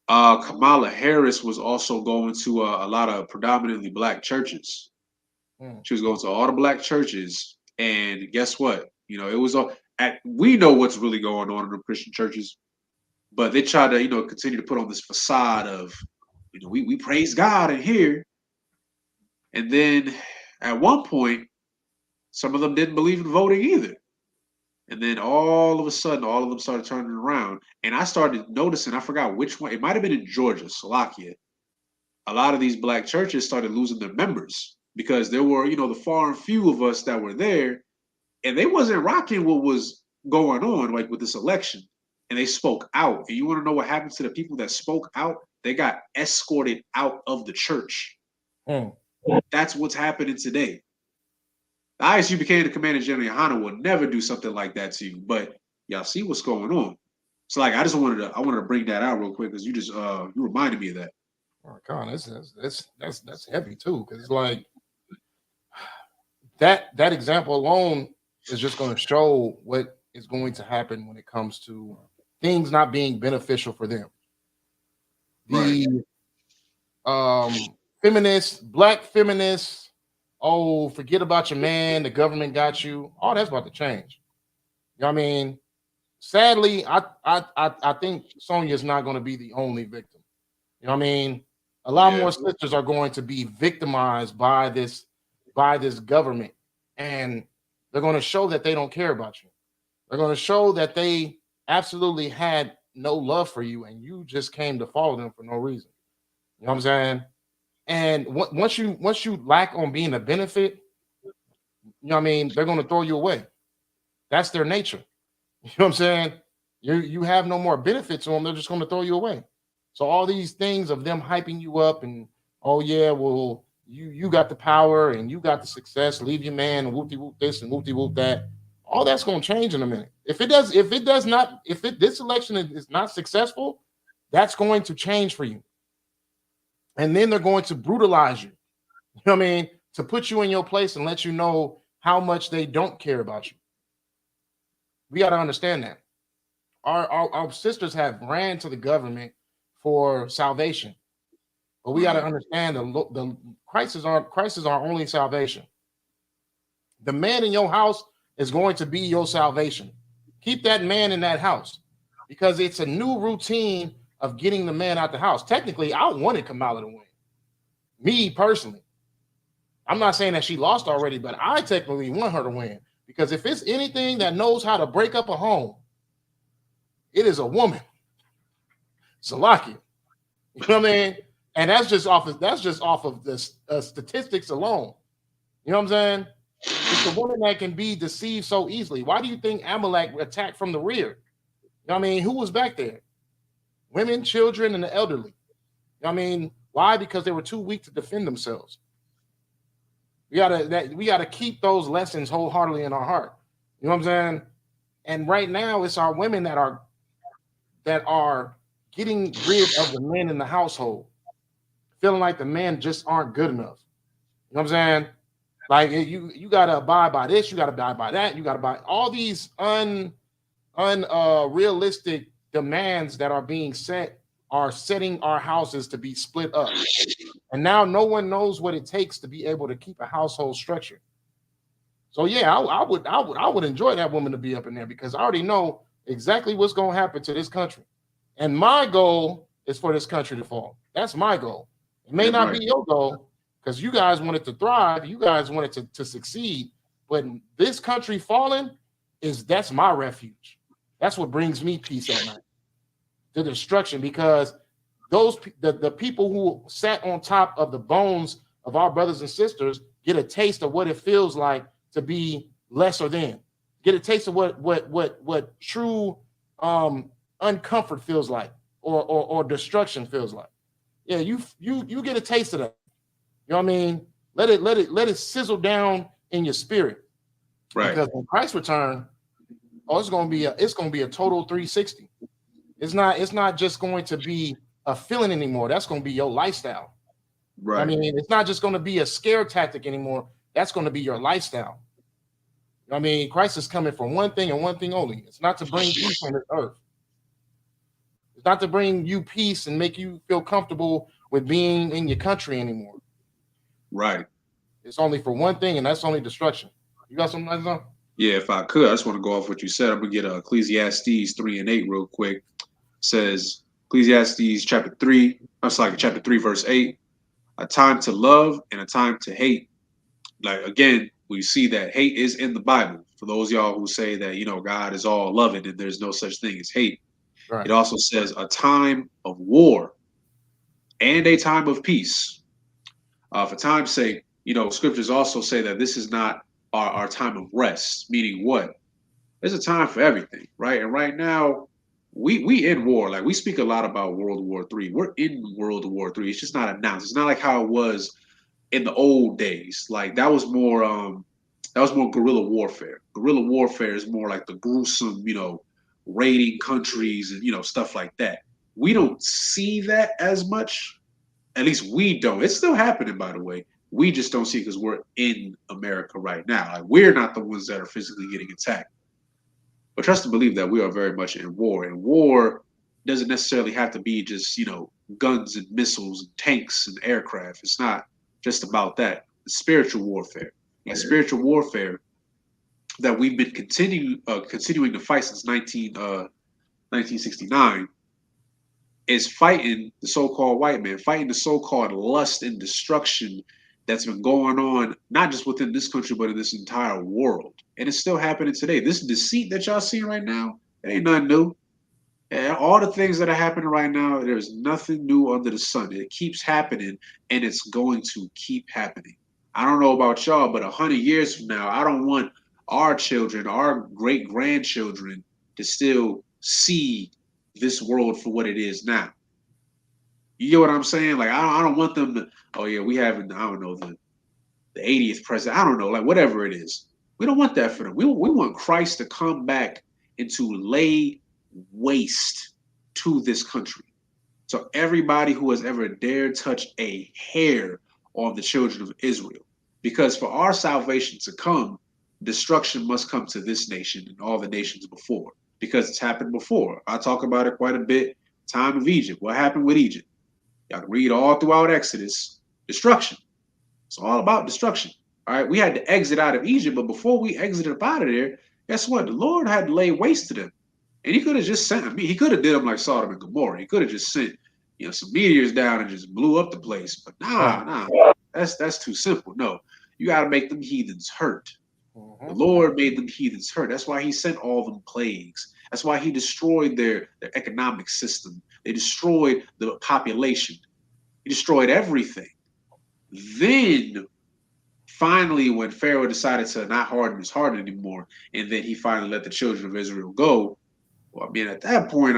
Speaker 5: Kamala Harris was also going to a lot of predominantly black churches. She was going to all the black churches, and guess what? You know, it was all. We know what's really going on in the Christian churches, but they try to, continue to put on this facade of, we praise God in here, and then at one point, some of them didn't believe in voting either. And then all of a sudden, all of them started turning around. And I started noticing, I forgot which one, it might have been in Georgia, Slovakia. A lot of these black churches started losing their members because there were, the far and few of us that were there, and they wasn't rocking what was going on, like with this election. And they spoke out. And you want to know what happened to the people that spoke out? They got escorted out of the church. That's what's happening today. The Isupk, the Commander General Yohana, will never do something like that to you. But y'all see what's going on. So like, I wanted to bring that out real quick because you just you reminded me of that.
Speaker 4: Oh God, that's heavy too, because it's like that example alone is just going to show what is going to happen when it comes to things not being beneficial for them.
Speaker 5: Right.
Speaker 4: The feminists, black feminists, oh, forget about your man, the government got you. All that's about to change. You know what I mean? Sadly, I think Sonya's not going to be the only victim. You know what I mean? A lot
Speaker 5: Yeah.
Speaker 4: more sisters are going to be victimized by this government, and they're going to show that they don't care about you. They're going to show that they absolutely had no love for you, and you just came to follow them for no reason. You know what I'm saying? And once you lack on being a benefit, you know what I mean, they're going to throw you away. That's their nature. You know what I'm saying? You have no more benefit to them. They're just going to throw you away. So all these things of them hyping you up and oh yeah, well you got the power and you got the success. Leave your man and whoopty whoop this and whoopty whoop that. All that's going to change in a minute. If this election is not successful, that's going to change for you. And then they're going to brutalize you. You know what I mean? To put you in your place and let you know how much they don't care about you. We got to understand that. Our sisters have ran to the government for salvation, but we got to understand the crisis are only salvation. The man in your house is going to be your salvation. Keep that man in that house because it's a new routine of getting the man out the house. Technically, I wanted Kamala to win. Me personally, I'm not saying that she lost already, but I technically want her to win because if it's anything that knows how to break up a home, it is a woman. Salakia. You know what I mean? And that's just off of the statistics alone. You know what I'm saying? It's a woman that can be deceived so easily. Why do you think Amalek attacked from the rear? You know what I mean? Who was back there? Women, children, and the elderly. You know what I mean? Why? Because they were too weak to defend themselves. We gotta keep those lessons wholeheartedly in our heart. You know what I'm saying? And right now, it's our women that are getting rid of the men in the household, feeling like the men just aren't good enough. You know what I'm saying? Like you gotta abide by this, you gotta abide by that, you gotta buy all these realistic demands that are being set are setting our houses to be split up. And now no one knows what it takes to be able to keep a household structured. So yeah, I would enjoy that woman to be up in there because I already know exactly what's going to happen to this country. And my goal is for this country to fall. That's my goal. It may not be your goal because you guys want it to thrive. You guys want it to succeed. But this country falling that's my refuge. That's what brings me peace at night. The destruction, because the people who sat on top of the bones of our brothers and sisters get a taste of what it feels like to be lesser than. Get a taste of what true uncomfort feels like, or destruction feels like. Yeah, you get a taste of that. You know what I mean? Let it sizzle down in your spirit.
Speaker 5: Right.
Speaker 4: Because when Christ return, it's gonna be a total 360. It's not just going to be a feeling anymore. That's going to be your lifestyle.
Speaker 5: Right.
Speaker 4: I mean, it's not just going to be a scare tactic anymore. That's going to be your lifestyle. I mean, Christ is coming for one thing and one thing only. It's not to bring peace on this earth. It's not to bring you peace and make you feel comfortable with being in your country anymore.
Speaker 5: Right.
Speaker 4: It's only for one thing, and that's only destruction. You got something like that?
Speaker 5: Yeah, if I could, I just want to go off what you said. I'm gonna get Ecclesiastes 3:8 real quick. It says Ecclesiastes chapter 3, chapter 3, verse 8, a time to love and a time to hate. Like again, we see that hate is in the Bible. For those of y'all who say that, God is all loving and there's no such thing as hate. Right. It also says a time of war and a time of peace. For time's sake, scriptures also say that this is not our time of rest, meaning what? There's a time for everything, right? And right now, we in war. Like we speak a lot about World War III. We're in World War III. It's just not announced. It's not like how it was in the old days. Like that was more guerrilla warfare. Guerrilla warfare is more like the gruesome, raiding countries and stuff like that. We don't see that as much. At least we don't. It's still happening, by the way. We just don't see it because we're in America right now. Like we're not the ones that are physically getting attacked. But trust and believe that we are very much in war. And war doesn't necessarily have to be just, guns and missiles and tanks and aircraft. It's not just about that. It's spiritual warfare. And spiritual warfare that we've been continuing to fight since 1969 is fighting the so-called white man, fighting the so-called lust and destruction that's been going on, not just within this country, but in this entire world. And it's still happening today. This deceit that y'all seeing right now, it ain't nothing new. And all the things that are happening right now, there's nothing new under the sun. It keeps happening, and it's going to keep happening. I don't know about y'all, but 100 years from now, I don't want our children, our great-grandchildren to still see this world for what it is now. You get what I'm saying? Like, I don't want them to, oh yeah, we having, I don't know, the 80th president. I don't know, like whatever it is. We don't want that for them. We want Christ to come back and to lay waste to this country. So everybody who has ever dared touch a hair of the children of Israel, because for our salvation to come, destruction must come to this nation and all the nations before, because it's happened before. I talk about it quite a bit. Time of Egypt. What happened with Egypt? Y'all can read all throughout Exodus. Destruction. It's all about destruction. All right. We had to exit out of Egypt, but before we exited up out of there, guess what? The Lord had to lay waste to them. And he could have just sent them. He could have did them like Sodom and Gomorrah. He could have just sent, some meteors down and just blew up the place. But nah. That's too simple. No, you got to make them heathens hurt. The Lord made them heathens hurt. That's why he sent all them plagues. That's why he destroyed their economic system. They destroyed the population. He destroyed everything. Then, finally, when Pharaoh decided to not harden his heart anymore, and then he finally let the children of Israel go, well, I mean, at that point,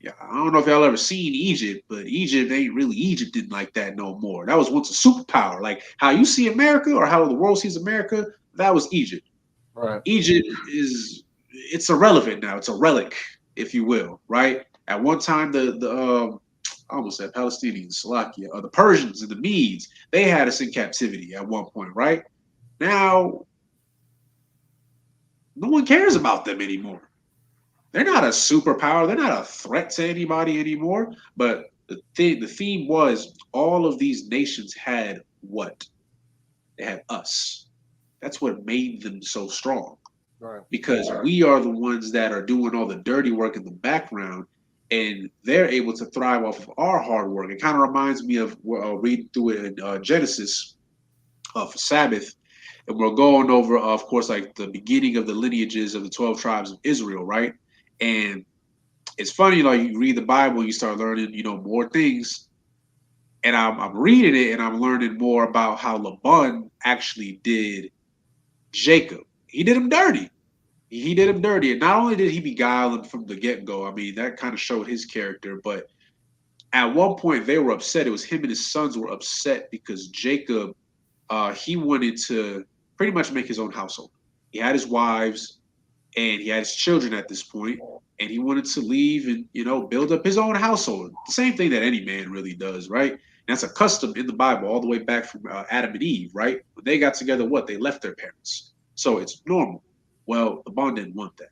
Speaker 5: yeah, I don't know if y'all ever seen Egypt, but Egypt ain't really Egyptian like that no more. That was once a superpower. Like how you see America or how the world sees America, that was Egypt.
Speaker 4: Right.
Speaker 5: Egypt it's irrelevant now. It's a relic, if you will, right? At one time, I almost said Palestinians, Slovakia, the Persians and the Medes, they had us in captivity at one point, right? Now, no one cares about them anymore. They're not a superpower. They're not a threat to anybody anymore. But the theme was all of these nations had what? They had us. That's what made them so strong.
Speaker 4: Right.
Speaker 5: Because we are the ones that are doing all the dirty work in the background, and they're able to thrive off of our hard work. It kind of reminds me of reading through it in Genesis for Sabbath. And we're going over, of course, like the beginning of the lineages of the 12 tribes of Israel, right? And it's funny, like you read the Bible, you start learning, more things. And I'm reading it and I'm learning more about how Laban actually did Jacob. He did him dirty. He did him dirty. And not only did he beguile him from the get-go, I mean, that kind of showed his character, but at one point they were upset. It was him and his sons were upset because Jacob, he wanted to pretty much make his own household. He had his wives and he had his children at this point, and he wanted to leave and, build up his own household. The same thing that any man really does, right? And that's a custom in the Bible all the way back from Adam and Eve, right? When they got together, they left their parents. So it's normal. Well, Laban didn't want that.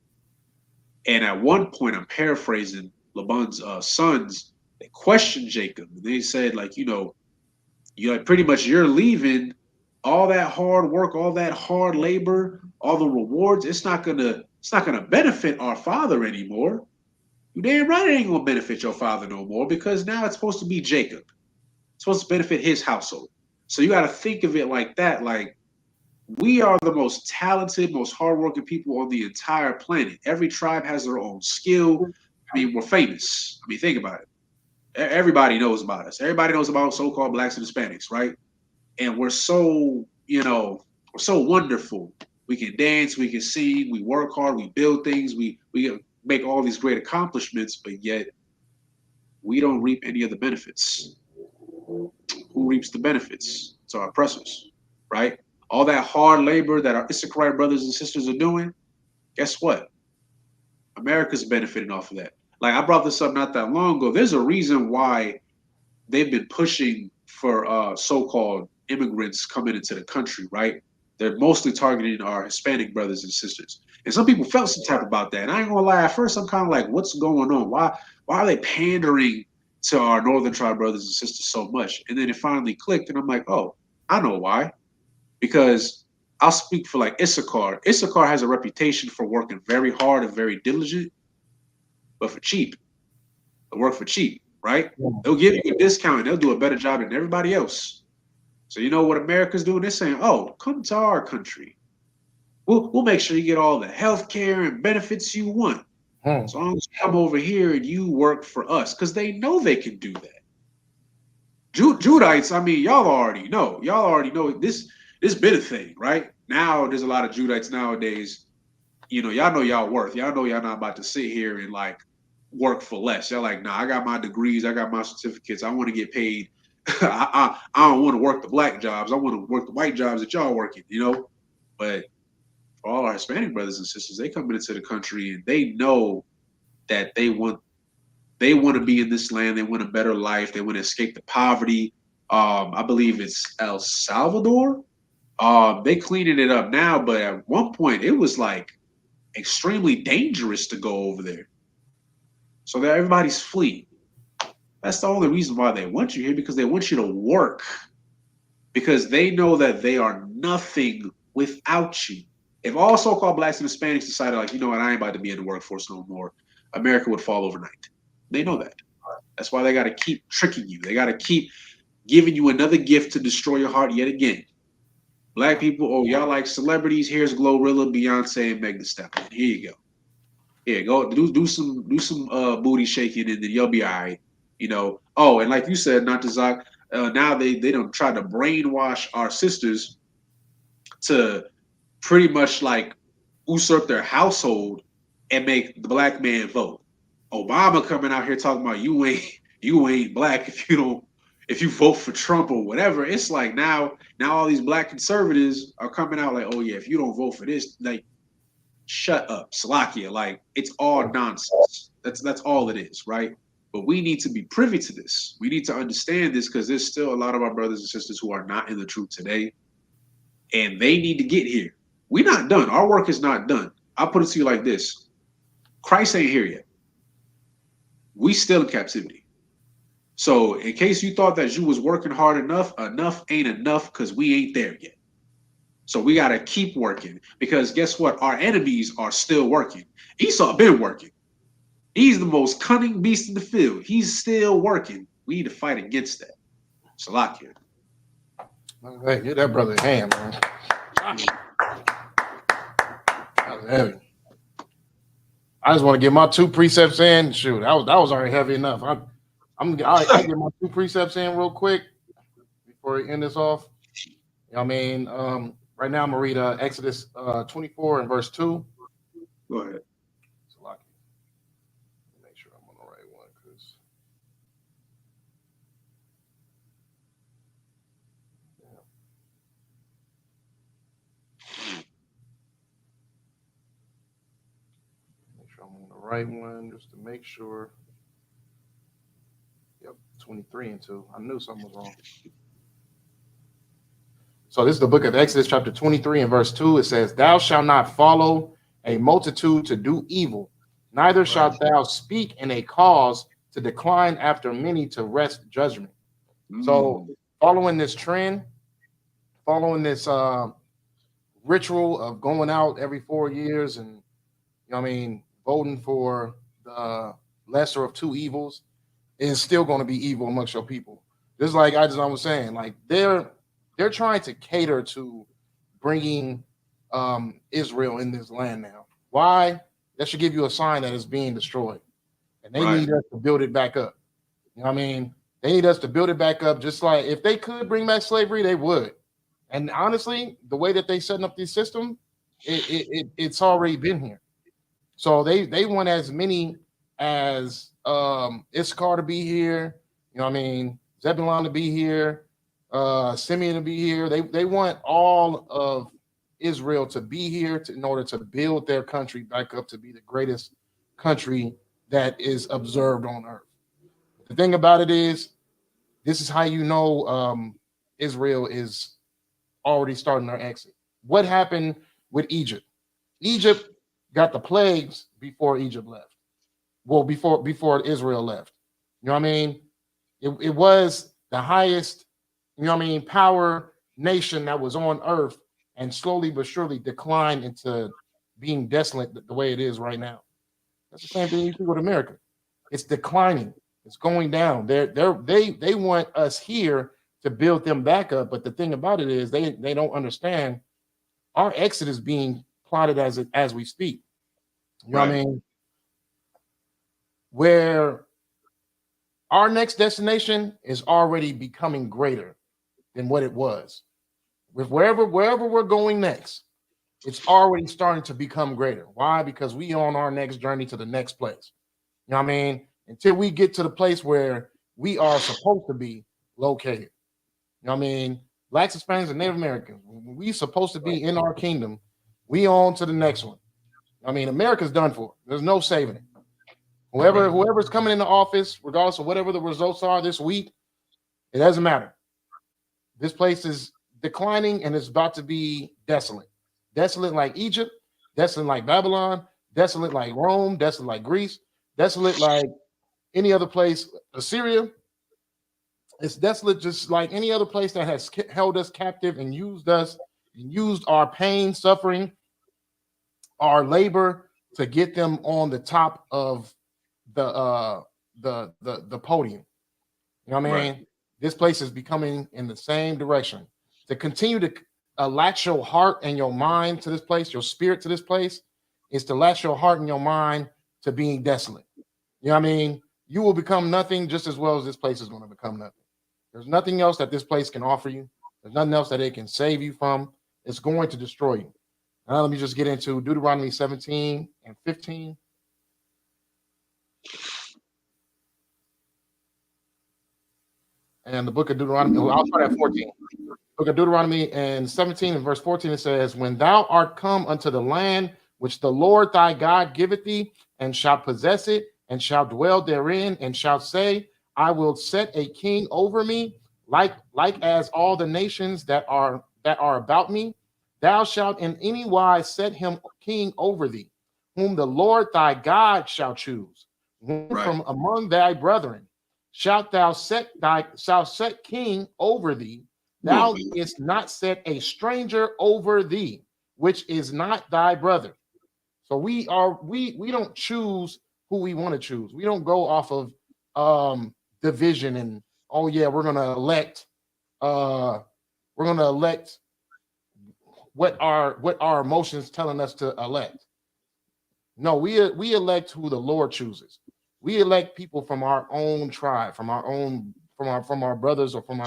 Speaker 5: And at one point, I'm paraphrasing, Laban's sons, they questioned Jacob. And they said, like, pretty much you're leaving all that hard work, all that hard labor, all the rewards. It's not gonna benefit our father anymore. You damn right it ain't gonna benefit your father no more, because now it's supposed to be Jacob. It's supposed to benefit his household. So you got to think of it like that. Like, we are the most talented, most hardworking people on the entire planet. Every tribe has their own skill. I mean, we're famous. I mean, think about it. Everybody knows about us. Everybody knows about so-called blacks and Hispanics, right? And we're so, we're so wonderful. We can dance, we can sing, we work hard, we build things, we make all these great accomplishments, but yet we don't reap any of the benefits. Who reaps the benefits? It's our oppressors, right? All that hard labor that our Isupk brothers and sisters are doing, guess what? America's benefiting off of that. Like, I brought this up not that long ago. There's a reason why they've been pushing for so-called immigrants coming into the country, right? They're mostly targeting our Hispanic brothers and sisters. And some people felt some type about that. And I ain't gonna lie, at first I'm kind of like, what's going on? Why are they pandering to our Northern tribe brothers and sisters so much. And then it finally clicked, and I'm like, oh, I know why. Because I'll speak for like Issachar. Issachar has a reputation for working very hard and very diligent, but for cheap. They work for cheap, right? They'll give you a discount and they'll do a better job than everybody else. So you know what America's doing? They're saying, oh, come to our country. We'll make sure you get all the health care and benefits you want. As long as you come over here and you work for us, because they know they can do that. Judites, I mean, y'all already know. Y'all already know this been a thing, right? Now there's a lot of Judites nowadays. You know y'all worth. Y'all know y'all not about to sit here and like work for less. Y'all like, nah, I got my degrees, I got my certificates. I want to get paid. I don't want to work the black jobs. I want to work the white jobs that y'all working, you know? But for all our Hispanic brothers and sisters, they come into the country and they know that they want to be in this land. They want a better life. They want to escape the poverty. I believe it's El Salvador. They cleaning it up now, but at one point it was like extremely dangerous to go over there. So that everybody's fleeing. That's the only reason why they want you here, because they want you to work. Because they know that they are nothing without you. If all so-called blacks and Hispanics decided, like, you know what, I ain't about to be in the workforce no more, America would fall overnight. They know that. That's why they got to keep tricking you. They got to keep giving you another gift to destroy your heart yet again. Black people, oh, y'all like celebrities. Here's Glorilla, Beyonce, and Meg Thee Stallion. Here you go. Here, go do some booty shaking, and then you'll be all right. You know. Oh, and like you said, not to Zach, now they don't try to brainwash our sisters to pretty much like usurp their household and make the black man vote. Obama coming out here talking about you ain't black if you vote for Trump or whatever. It's like now all these black conservatives are coming out like, oh yeah, if you don't vote for this, like, shut up, Salakia. Like, it's all nonsense. That's all it is, right? But we need to be privy to this. We need to understand this, because there's still a lot of our brothers and sisters who are not in the truth today, and they need to get here. We're not done. Our work is not done. I'll put it to you like this. Christ ain't here yet. We still in captivity. So in case you thought that you was working hard enough ain't enough, because we ain't there yet. So we got to keep working, because guess what? Our enemies are still working. Esau been working. He's the most cunning beast in the field. He's still working. We need to fight against that. Salakia.
Speaker 4: Hey, get that brother a hand, man. That was heavy. I just want to get my 2 precepts in. Shoot, that was already heavy enough. I'll get my 2 precepts in real quick before we end this off. You know what I mean? Right now I'm gonna read Exodus 24 and verse 2.
Speaker 5: Go ahead.
Speaker 4: Make sure I'm on the right one, because make sure I'm on the right one, just to make sure. Yep, 23 and 2. I knew something was wrong. So this is the book of Exodus, chapter 23 and verse 2. It says, "Thou shalt not follow a multitude to do evil, neither shalt thou speak in a cause to decline after many to wrest judgment." So following this trend, following this ritual of going out every 4 years and, you know what I mean, voting for the lesser of 2 evils, is still going to be evil amongst your people. Just like I was saying, like they're trying to cater to bringing Israel in this land now. Why? That should give you a sign that it's being destroyed. And they need us to build it back up. You know what I mean? They need us to build it back up, just like if they could bring back slavery, they would. And honestly, the way that they setting up this system, it's already been here. So they want as many as Issachar to be here, you know what I mean, Zebulon to be here, Simeon to be here. They want all of Israel to be here in order to build their country back up to be the greatest country that is observed on earth. The thing about it is, this is how you know Israel is already starting their exit. What happened with Egypt? Egypt got the plagues before Egypt left. Well, before Israel left. You know what I mean? It was the highest, power nation that was on earth, and slowly but surely declined into being desolate the way it is right now. That's the same thing you see with America. It's declining. It's going down. They want us here to build them back up. But the thing about it is they don't understand our exit is being plotted as we speak. You know what I mean? Where our next destination is already becoming greater than what it was. With wherever we're going next, it's already starting to become greater. Why? Because we on our next journey to the next place. You know what I mean? Until we get to the place where we are supposed to be located. You know what I mean? Blacks, Hispanics, and Native Americans. We supposed to be in our kingdom. We on to the next one. I mean, America's done for. There's no saving it. Whoever's coming into office, regardless of whatever the results are this week, it doesn't matter. This place is declining and it's about to be desolate. Desolate like Egypt, desolate like Babylon, desolate like Rome, desolate like Greece, desolate like any other place, Assyria. It's desolate just like any other place that has held us captive and used us and used our pain, suffering, our labor to get them on the top of the podium. You know what I mean? Right. This place is becoming in the same direction. To continue to latch your heart and your mind to this place, your spirit to this place, is to latch your heart and your mind to being desolate. You know what I mean? You will become nothing just as well as this place is going to become nothing. There's nothing else that this place can offer you. There's nothing else that it can save you from. It's going to destroy you. Now let me just get into Deuteronomy 17 and 15. And the book of Deuteronomy, I'll start at 14. Book of Deuteronomy and 17 and verse 14, it says, when thou art come unto the land which the Lord thy God giveth thee, and shalt possess it, and shalt dwell therein, and shalt say, I will set a king over me, like as all the nations that are about me. Thou shalt in any wise set him king over thee, whom the Lord thy God shall choose, from among thy brethren. Shalt thou set king over thee. Thou is not set a stranger over thee, which is not thy brother. So we don't choose who we want to choose. We don't go off of division and we're gonna elect what our emotions telling us to elect. No, we elect who the Lord chooses. We elect people from our own tribe, from our brothers or from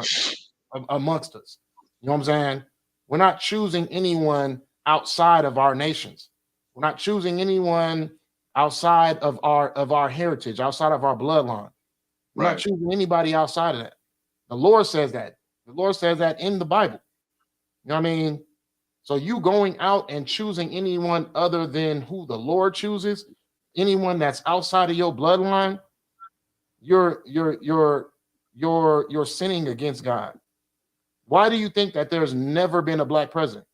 Speaker 4: amongst us. You know what I'm saying? We're not choosing anyone outside of our nations. We're not choosing anyone outside of our heritage, outside of our bloodline. We're not choosing anybody outside of that. The Lord says that. The Lord says that in the Bible. You know what I mean? So you going out and choosing anyone other than who the Lord chooses, anyone that's outside of your bloodline, you're sinning against God. Why do you think that there's never been a black president?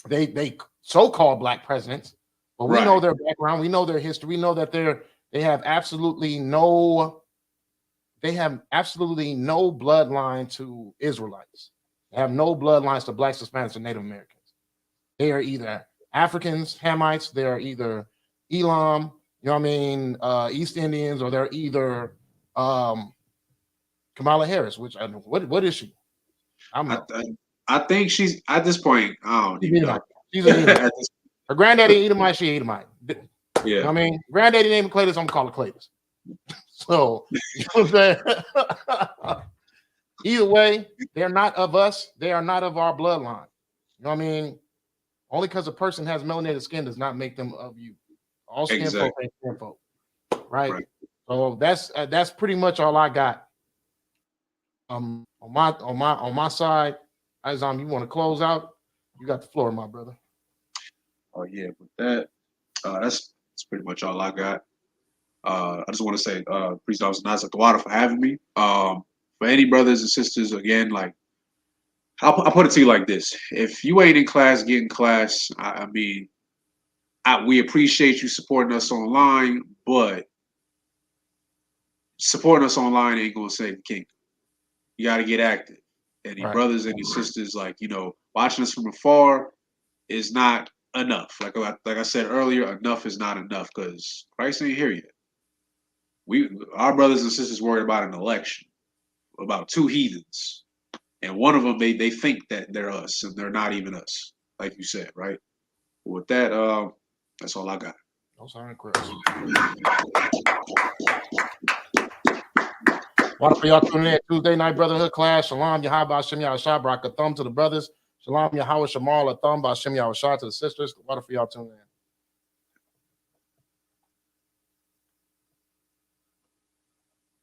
Speaker 4: They so-called black presidents, but we know their background, we know their history, we know that they have absolutely no bloodline to Israelites. They have no bloodlines to blacks, Hispanics, and Native Americans. They are either Africans, Hamites, they are either Elam, you know what I mean, East Indians, or they're either Kamala Harris, which what is she?
Speaker 5: I think she's at this point. I don't even know.
Speaker 4: She's an Edomite. Her granddaddy Edomite, she Edomite. Yeah. You know what I mean, granddaddy named Cletus, I'm gonna call it Cletus. So you know what I'm saying? Either way, they're not of us, they are not of our bloodline. You know what I mean? Only because a person has melanated skin does not make them of you. All skin folk ain't skin folk, right? So that's pretty much all I got. On my side, Izam, you want to close out? You got the floor, my brother.
Speaker 5: Oh yeah, with that, that's pretty much all I got. I just want to say, Priest Officer Nasir Tawada for having me. For any brothers and sisters, again, like I'll put it to you like this: if you ain't in class, get in class. I mean, we appreciate you supporting us online, but supporting us online ain't gonna save the kingdom. You got to get active. And your
Speaker 4: Right.
Speaker 5: brothers and your sisters, like, watching us from afar is not enough. Like I said earlier, enough is not enough because Christ ain't here yet. Our brothers and sisters worried about an election, about two heathens, and one of them they think that they're us, and they're not even us, like you said, right? With that, that's all I got.
Speaker 4: No sign, Chris. What for y'all tuning in? Tuesday night brotherhood class. Shalom Yahaba Hashem Yahashah. Barak a thumb to the brothers. Shalom Yahweh Shamal a thumb by Hashem Yahashah to the sisters. What for y'all tuning in?